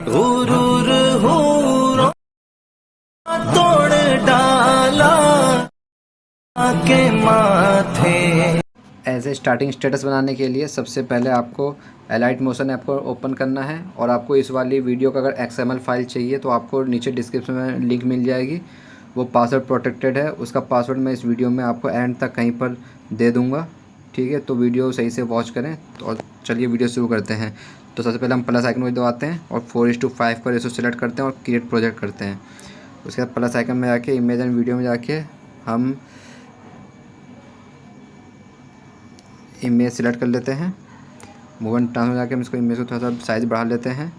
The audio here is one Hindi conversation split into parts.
गुरूर हूरों तोड़ डाला के माथे। ऐसे स्टार्टिंग स्टेटस बनाने के लिए सबसे पहले आपको एलाइट मोशन ऐप को ओपन करना है और आपको इस वाली वीडियो का अगर XML फाइल चाहिए तो आपको नीचे डिस्क्रिप्शन में लिंक मिल जाएगी। वो पासवर्ड प्रोटेक्टेड है, उसका पासवर्ड मैं इस वीडियो में आपको एंड तक कहीं पर दे दूँगा। ठीक है, तो वीडियो सही से वॉच करें। तो चलिए वीडियो शुरू करते हैं। तो सबसे पहले हम प्लस आइकन को दबाते हैं और 4:5 का रेशो सेलेक्ट करते हैं और क्रिएट प्रोजेक्ट करते हैं। उसके बाद प्लस आइकन में जाके इमेज एंड वीडियो में जाके हम इमेज सेलेक्ट कर लेते हैं। मूव एंड ट्रांस में जाके हम इसको इमेज को थोड़ा सा साइज़ बढ़ा लेते हैं।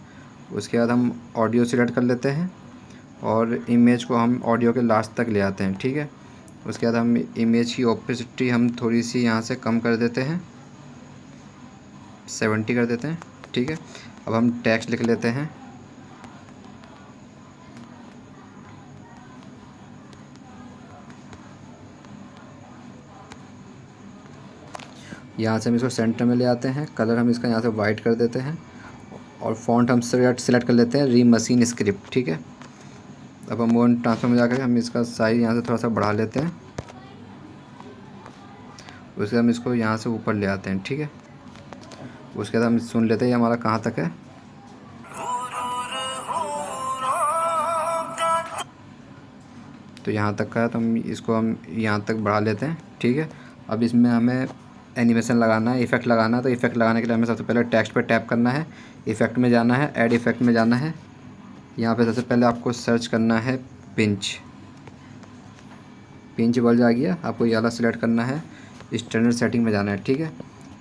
उसके बाद हम ऑडियो सेलेक्ट कर लेते हैं और इमेज को हम ऑडियो के लास्ट तक ले आते हैं। ठीक है, उसके बाद हम इमेज की ओपेसिटी हम थोड़ी सी यहाँ से कम कर देते हैं, 70 कर देते हैं। ठीक है, अब हम टेक्स्ट लिख लेते हैं। यहाँ से हम इसको सेंटर में ले आते हैं। कलर हम इसका यहाँ से वाइट कर देते हैं और फ़ॉन्ट हम सेलेक्ट कर लेते हैं री मशीन स्क्रिप्ट। ठीक है, अब हम वो ट्रांसफर में जाकर हम इसका साइज़ यहाँ से थोड़ा सा बढ़ा लेते हैं। उसके बाद हम इसको यहाँ से ऊपर ले आते हैं। ठीक है, उसके बाद हम सुन लेते हैं हमारा कहाँ तक है। तो यहाँ तक का है, तो हम यहाँ तक बढ़ा लेते हैं। ठीक है, अब इसमें हमें एनिमेशन लगाना है, इफ़ेक्ट लगाना है। तो इफ़ेक्ट लगाने के लिए हमें सबसे पहले टेक्स्ट पर टैप करना है, इफ़ेक्ट में जाना है, ऐड इफ़ेक्ट में जाना है। यहाँ पे सबसे पहले आपको सर्च करना है पिंच वर्ड आ गया, आपको ये वाला सिलेक्ट करना है, स्टैंडर्ड सेटिंग में जाना है। ठीक है,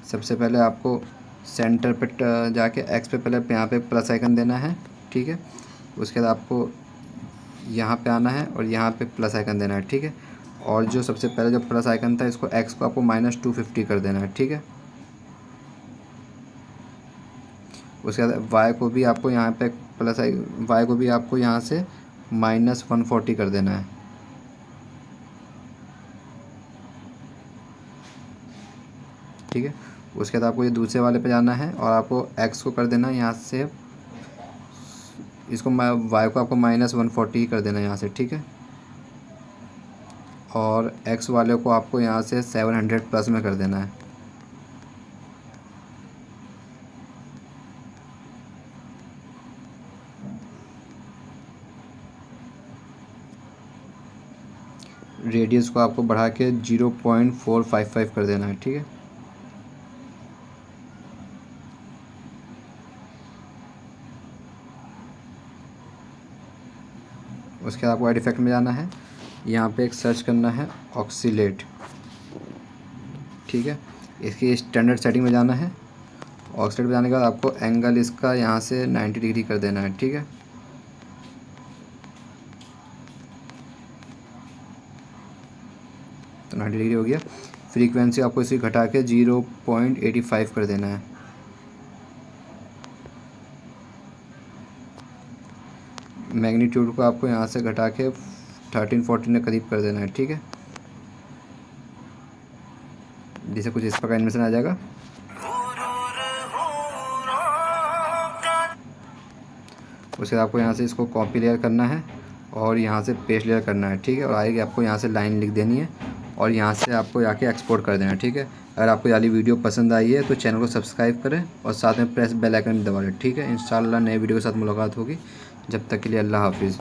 सबसे पहले आपको सेंटर पे जाके एक्स पे पहले यहाँ पे प्लस आइकन देना है। ठीक है, उसके बाद आपको यहाँ पे आना है और यहाँ पे प्लस आइकन देना है। ठीक है, और जो सबसे पहले जो प्लस आइकन था इसको एक्स को आपको -250 कर देना है। ठीक है, उसके बाद वाई को भी आपको यहाँ पे वाई को भी आपको यहाँ से -140 कर देना है। ठीक है, उसके बाद आपको ये दूसरे वाले पे जाना है और आपको एक्स को कर देना है यहाँ से, इसको वाई को आपको -140 कर देना है यहाँ से। ठीक है, और एक्स वाले को आपको यहाँ से 700 प्लस में कर देना है। रेडियस को आपको बढ़ा के 0.455 कर देना है। ठीक है, उसके बाद आपको एड इफेक्ट में जाना है, यहाँ पे एक सर्च करना है ऑक्सीलेट। ठीक है, इसकी स्टैंडर्ड सेटिंग में जाना है। ऑक्सीलेट में जाने के बाद आपको एंगल इसका यहाँ से 90 डिग्री कर देना है। ठीक है, तो 90 डिग्री हो गया। फ्रीक्वेंसी आपको इसे घटा के 0.85 कर देना है। मैग्नीट्यूड को आपको यहाँ से घटा के 13-14 के करीब कर देना है। ठीक है, जिससे कुछ इस प्रकार एनिमेशन आ जाएगा। उसके बाद आपको यहाँ से इसको कॉपी लेयर करना है और यहाँ से पेस्ट लेयर करना है। ठीक है, और आगे आपको यहाँ से लाइन लिख देनी है और यहाँ से आपको जाके एक्सपोर्ट कर देना है। ठीक है, अगर आपको ये वाली वीडियो पसंद आई है तो चैनल को सब्सक्राइब करें और साथ में प्रेस बेल आइकन दबा लें। ठीक है, इंशाल्लाह नए वीडियो के साथ मुलाकात होगी। जब तक के लिए अल्लाह हाफिज़।